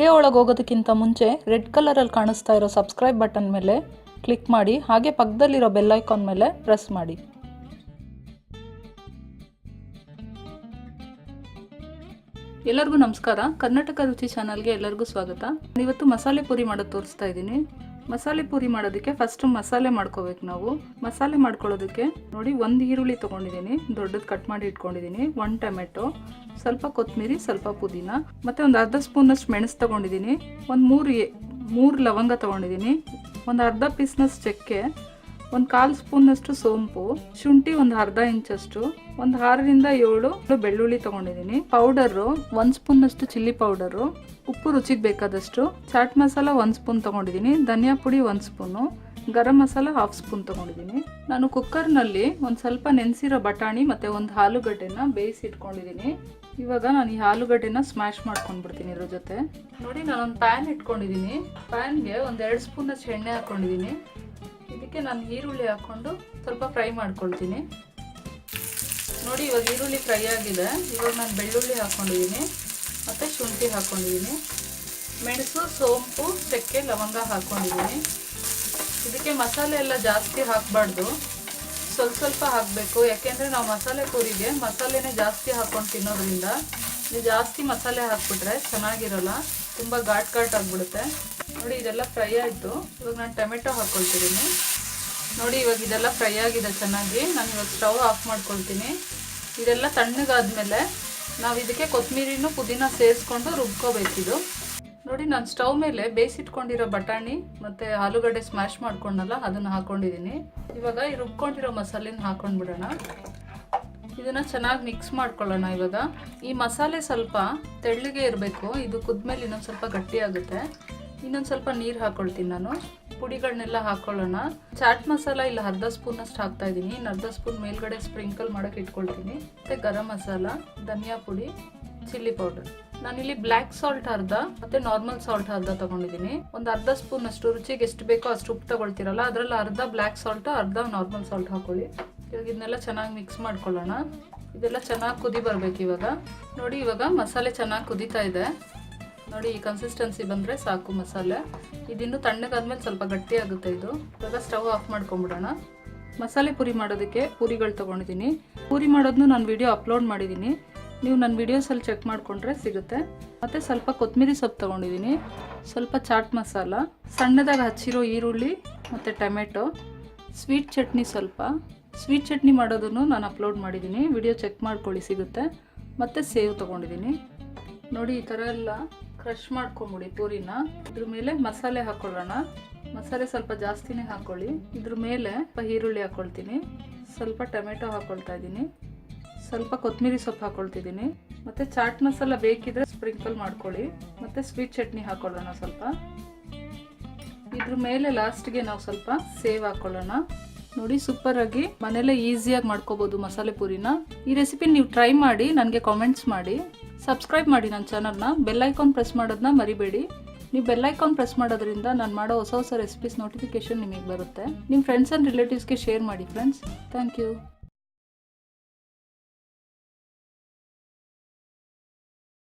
Video ಒಳಗೆ ಹೋಗೋದಕ್ಕಿಂತ ಮುಂಚೆ red ಕಲರಲ್ಲಿ ಕಾಣಿಸ್ತಾ ಇರೋ ಸಬ್ಸ್ಕ್ರೈಬ್ ಬಟನ್ ಮೇಲೆ ಕ್ಲಿಕ್ ಮಾಡಿ, ಹಾಗೆ ಪಕ್ಕದಲ್ಲಿರೋ ಬೆಲ್ ಐಕಾನ್ ಮೇಲೆ ಪ್ರೆಸ್ ಮಾಡಿ. ಎಲ್ಲರಿಗೂ ನಮಸ್ಕಾರ. ಕರ್ನಾಟಕ ರುಚಿ ಚಾನಲ್ಗೆ ಎಲ್ಲರಿಗೂ ಸ್ವಾಗತ. ಇವತ್ತು ಮಸಾಲೆ ಪೂರಿ ಮಾಡೋದು ತೋರಿಸ್ತಾ ಇದ್ದೀನಿ. ಮಸಾಲೆ ಪೂರಿ ಮಾಡೋದಕ್ಕೆ ಫಸ್ಟ್ ಮಸಾಲೆ ಮಾಡ್ಕೋಬೇಕು ನಾವು. ಮಸಾಲೆ ಮಾಡ್ಕೊಳ್ಳೋದಕ್ಕೆ ನೋಡಿ, ಒಂದು ಈರುಳ್ಳಿ ತೊಗೊಂಡಿದ್ದೀನಿ, ದೊಡ್ಡದು ಕಟ್ ಮಾಡಿ ಇಟ್ಕೊಂಡಿದ್ದೀನಿ, 1 ಟೊಮೆಟೊ, ಸ್ವಲ್ಪ ಕೊತ್ತಂಬರಿ, ಸ್ವಲ್ಪ ಪುದೀನ, ಮತ್ತು ಒಂದು ಅರ್ಧ ಸ್ಪೂನಷ್ಟು ಮೆಣಸು ತೊಗೊಂಡಿದ್ದೀನಿ, ಒಂದು ಮೂರು ಲವಂಗ ತೊಗೊಂಡಿದ್ದೀನಿ, ಒಂದು ಅರ್ಧ ಪೀಸ್ನಷ್ಟು ಚಕ್ಕೆ, ಒಂದು 1/4 ಸ್ಪೂನಷ್ಟು ಸೋಂಪು, ಶುಂಠಿ ಒಂದು ಅರ್ಧ ಇಂಚಷ್ಟು, ಒಂದು 6 ರಿಂದ 7 ಬೆಳ್ಳುಳ್ಳಿ ತೊಗೊಂಡಿದ್ದೀನಿ, ಪೌಡರು 1 ಸ್ಪೂನಷ್ಟು ಚಿಲ್ಲಿ ಪೌಡರು, ಉಪ್ಪು ರುಚಿಗೆ ಬೇಕಾದಷ್ಟು, ಚಾಟ್ ಮಸಾಲ 1 ಸ್ಪೂನ್ ತೊಗೊಂಡಿದ್ದೀನಿ, ಧನಿಯಾ ಪುಡಿ 1 ಸ್ಪೂನು, ಗರಂ ಮಸಾಲ 1/2 ಸ್ಪೂನ್ ತೊಗೊಂಡಿದ್ದೀನಿ. ನಾನು ಕುಕ್ಕರ್ನಲ್ಲಿ ಒಂದು ಸ್ವಲ್ಪ ನೆನೆಸಿರೋ ಬಟಾಣಿ ಮತ್ತು ಒಂದು ಆಲೂಗಡ್ಡೆನ ಬೇಯಿಸಿ ಇಟ್ಕೊಂಡಿದ್ದೀನಿ. ಇವಾಗ ನಾನು ಈ ಆಲೂಗಡ್ಡೆನ ಸ್ಮ್ಯಾಶ್ ಮಾಡ್ಕೊಂಡ್ಬಿಡ್ತೀನಿ ಇದ್ರ ಜೊತೆ. ನೋಡಿ, ನಾನೊಂದು ಪ್ಯಾನ್ ಇಟ್ಕೊಂಡಿದ್ದೀನಿ. ಪ್ಯಾನ್ಗೆ ಒಂದು 2 ಸ್ಪೂನಷ್ಟು ಎಣ್ಣೆ ಹಾಕ್ಕೊಂಡಿದ್ದೀನಿ. ಇದಕ್ಕೆ ನಾನು ಈರುಳ್ಳಿ ಹಾಕ್ಕೊಂಡು ಸ್ವಲ್ಪ ಫ್ರೈ ಮಾಡ್ಕೊಳ್ತೀನಿ. ನೋಡಿ, ಇವಾಗ ಈರುಳ್ಳಿ ಫ್ರೈ ಆಗಿದೆ. ಇವಾಗ ನಾನು ಬೆಳ್ಳುಳ್ಳಿ ಹಾಕ್ಕೊಂಡಿದ್ದೀನಿ ಮತ್ತು ಶುಂಠಿ ಹಾಕ್ಕೊಂಡಿದ್ದೀನಿ, ಮೆಣಸು, ಸೋಂಪು, ಚಕ್ಕೆ, ಲವಂಗ ಹಾಕ್ಕೊಂಡಿದ್ದೀನಿ. ಇದಕ್ಕೆ ಮಸಾಲೆ ಎಲ್ಲ ಜಾಸ್ತಿ ಹಾಕಬಾರ್ದು, ಸ್ವಲ್ಪ ಹಾಕಬೇಕು. ಯಾಕೆಂದರೆ ನಾವು ಮಸಾಲೆ ಪೂರಿಗೆ ಮಸಾಲೆನೇ ಜಾಸ್ತಿ ಹಾಕ್ಕೊಂಡು ತಿನ್ನೋದ್ರಿಂದ ನೀವು ಜಾಸ್ತಿ ಮಸಾಲೆ ಹಾಕ್ಬಿಟ್ರೆ ಚೆನ್ನಾಗಿರೋಲ್ಲ, ತುಂಬ ಘಾಟ್ ಆಗಿಬಿಡುತ್ತೆ. ನೋಡಿ, ಇದೆಲ್ಲ ಫ್ರೈ ಆಯಿತು. ಇವಾಗ ನಾನು ಟೊಮೆಟೊ ಹಾಕ್ಕೊಳ್ತಿದ್ದೀನಿ. ನೋಡಿ, ಇವಾಗ ಇದೆಲ್ಲ ಫ್ರೈ ಆಗಿದೆ ಚೆನ್ನಾಗಿ. ನಾನು ಇವಾಗ ಸ್ಟವ್ ಆಫ್ ಮಾಡ್ಕೊಳ್ತೀನಿ. ಇದೆಲ್ಲ ತಣ್ಣಗಾದ್ಮೇಲೆ ನಾವು ಇದಕ್ಕೆ ಕೊತ್ತಂಬರಿನೂ ಪುದೀನ ಸೇರಿಸ್ಕೊಂಡು ರುಬ್ಕೋಬೇಕಿದು. ನೋಡಿ, ನಾನು ಸ್ಟವ್ ಮೇಲೆ ಬೇಯಿಸಿಟ್ಕೊಂಡಿರೋ ಬಟಾಣಿ ಮತ್ತು ಆಲೂಗಡ್ಡೆ ಸ್ಮ್ಯಾಶ್ ಮಾಡ್ಕೊಂಡಲ್ಲ, ಅದನ್ನು ಹಾಕ್ಕೊಂಡಿದ್ದೀನಿ. ಇವಾಗ ಈ ರುಬ್ಕೊಂಡಿರೋ ಮಸಾಲೆನ ಹಾಕ್ಕೊಂಡ್ಬಿಡೋಣ. ಇದನ್ನು ಚೆನ್ನಾಗಿ ಮಿಕ್ಸ್ ಮಾಡ್ಕೊಳ್ಳೋಣ. ಇವಾಗ ಈ ಮಸಾಲೆ ಸ್ವಲ್ಪ ತೆಳ್ಳಗೆ ಇರಬೇಕು. ಇದು ಕುದ್ಮೇಲೆ ಇನ್ನೊಂದು ಸ್ವಲ್ಪ ಗಟ್ಟಿ ಆಗುತ್ತೆ. ಇನ್ನೊಂದು ಸ್ವಲ್ಪ ನೀರು ಹಾಕ್ಕೊಳ್ತೀನಿ ನಾನು. ಪುಡಿಗಳನ್ನೆಲ್ಲ ಹಾಕ್ಕೊಳ್ಳೋಣ. ಚಾಟ್ ಮಸಾಲ ಇಲ್ಲ ಅರ್ಧ ಸ್ಪೂನಷ್ಟು ಹಾಕ್ತಾ ಇದ್ದೀನಿ. ಇನ್ನು ಅರ್ಧ ಸ್ಪೂನ್ ಮೇಲ್ಗಡೆ ಸ್ಪ್ರಿಂಕಲ್ ಮಾಡೋಕೆ ಇಟ್ಕೊಳ್ತೀನಿ. ಮತ್ತು ಗರಂ ಮಸಾಲ, ಧನಿಯಾ ಪುಡಿ, ಚಿಲ್ಲಿ ಪೌಡರ್. ನಾನಿಲ್ಲಿ ಬ್ಲ್ಯಾಕ್ ಸಾಲ್ಟ್ ಅರ್ಧ ಮತ್ತು ನಾರ್ಮಲ್ ಸಾಲ್ಟ್ ಅರ್ಧ ತೊಗೊಂಡಿದ್ದೀನಿ. ಒಂದು ಅರ್ಧ ಸ್ಪೂನ್ ಅಷ್ಟು ರುಚಿಗೆ ಎಷ್ಟು ಬೇಕೋ ಅಷ್ಟು ಉಪ್ಪು ತೊಗೊಳ್ತೀರಲ್ಲ, ಅದರಲ್ಲಿ ಅರ್ಧ ಬ್ಲ್ಯಾಕ್ ಸಾಲ್ಟು, ಅರ್ಧ ನಾರ್ಮಲ್ ಸಾಲ್ಟ್ ಹಾಕೊಳ್ಳಿ. ಇವಾಗ ಇದನ್ನೆಲ್ಲ ಚೆನ್ನಾಗಿ ಮಿಕ್ಸ್ ಮಾಡ್ಕೊಳ್ಳೋಣ. ಇದೆಲ್ಲ ಚೆನ್ನಾಗಿ ಕುದಿ ಬರಬೇಕು ಇವಾಗ. ನೋಡಿ, ಇವಾಗ ಮಸಾಲೆ ಚೆನ್ನಾಗಿ ಕುದೀತಾ ಇದೆ. ನೋಡಿ, ಈ ಕನ್ಸಿಸ್ಟೆನ್ಸಿ ಬಂದರೆ ಸಾಕು ಮಸಾಲೆ. ಇದಿನ್ನೂ ತಣ್ಣಗಾದ್ಮೇಲೆ ಸ್ವಲ್ಪ ಗಟ್ಟಿ ಆಗುತ್ತೆ ಇದು. ಇವಾಗ ಸ್ಟವ್ ಆಫ್ ಮಾಡ್ಕೊಂಬಿಡೋಣ. ಮಸಾಲೆ ಪೂರಿ ಮಾಡೋದಕ್ಕೆ ಪೂರಿಗಳು ತೊಗೊಂಡಿದ್ದೀನಿ. ಪೂರಿ ಮಾಡೋದನ್ನು ನಾನು ವಿಡಿಯೋ ಅಪ್ಲೋಡ್ ಮಾಡಿದ್ದೀನಿ, ನೀವು ನನ್ನ ವಿಡಿಯೋಸಲ್ಲಿ ಚೆಕ್ ಮಾಡಿಕೊಂಡ್ರೆ ಸಿಗುತ್ತೆ. ಮತ್ತು ಸ್ವಲ್ಪ ಕೊತ್ತಂಬರಿ ಸೊಪ್ಪು ತೊಗೊಂಡಿದ್ದೀನಿ, ಸ್ವಲ್ಪ ಚಾಟ್ ಮಸಾಲ, ಸಣ್ಣದಾಗಿ ಹಚ್ಚಿರೋ ಈರುಳ್ಳಿ ಮತ್ತು ಟೊಮೆಟೊ, ಸ್ವೀಟ್ ಚಟ್ನಿ ಸ್ವಲ್ಪ. ಸ್ವೀಟ್ ಚಟ್ನಿ ಮಾಡೋದನ್ನು ನಾನು ಅಪ್ಲೋಡ್ ಮಾಡಿದ್ದೀನಿ, ವಿಡಿಯೋ ಚೆಕ್ ಮಾಡ್ಕೊಳ್ಳಿ, ಸಿಗುತ್ತೆ. ಮತ್ತು ಸೇವ್ ತೊಗೊಂಡಿದ್ದೀನಿ. ನೋಡಿ, ಈ ಥರ ಎಲ್ಲ ಕ್ರಷ್ ಮಾಡ್ಕೊಂಬಿಡಿ ಪೂರಿನ. ಇದ್ರ ಮೇಲೆ ಮಸಾಲೆ ಹಾಕ್ಕೊಳ್ಳೋಣ. ಮಸಾಲೆ ಸ್ವಲ್ಪ ಜಾಸ್ತಿನೇ ಹಾಕ್ಕೊಳ್ಳಿ. ಇದ್ರ ಮೇಲೆ ಈರುಳ್ಳಿ ಹಾಕ್ಕೊಳ್ತೀನಿ, ಸ್ವಲ್ಪ ಟೊಮೆಟೊ ಹಾಕ್ಕೊಳ್ತಾ ಇದ್ದೀನಿ, ಸ್ವಲ್ಪ ಕೊತ್ತಂಬರಿ ಸೊಪ್ಪು ಹಾಕ್ಕೊಳ್ತಿದ್ದೀನಿ, ಮತ್ತು ಚಾಟ್ ಮಸಾಲ ಬೇಕಿದ್ರೆ ಸ್ಪ್ರಿಂಕಲ್ ಮಾಡ್ಕೊಳ್ಳಿ, ಮತ್ತು ಸ್ವೀಟ್ ಚಟ್ನಿ ಹಾಕ್ಕೊಳ್ಳೋಣ ಸ್ವಲ್ಪ. ಇದ್ರ ಮೇಲೆ ಲಾಸ್ಟ್ಗೆ ನಾವು ಸ್ವಲ್ಪ ಸೇವ್ ಹಾಕ್ಕೊಳ್ಳೋಣ. ನೋಡಿ, ಸೂಪರಾಗಿ ಮನೇಲೆ ಈಸಿಯಾಗಿ ಮಾಡ್ಕೋಬೋದು ಮಸಾಲೆ ಪೂರಿನ. ಈ ರೆಸಿಪಿ ನೀವು ಟ್ರೈ ಮಾಡಿ ನನಗೆ ಕಾಮೆಂಟ್ಸ್ ಮಾಡಿ. ಸಬ್ಸ್ಕ್ರೈಬ್ ಮಾಡಿ ನನ್ನ ಚಾನಲ್ನ. ಬೆಲ್ ಐಕಾನ್ ಪ್ರೆಸ್ ಮಾಡೋದನ್ನ ಮರಿಬೇಡಿ. ನೀವು ಬೆಲ್ ಐಕಾನ್ ಪ್ರೆಸ್ ಮಾಡೋದ್ರಿಂದ ನಾನು ಮಾಡೋ ಹೊಸ ರೆಸಿಪೀಸ್ ನೋಟಿಫಿಕೇಶನ್ ನಿಮಗೆ ಬರುತ್ತೆ. ನಿಮ್ಮ ಫ್ರೆಂಡ್ಸ್ ಆ್ಯಂಡ್ ರಿಲೇಟಿವ್ಸ್ಗೆ ಶೇರ್ ಮಾಡಿ ಫ್ರೆಂಡ್ಸ್. Thank you.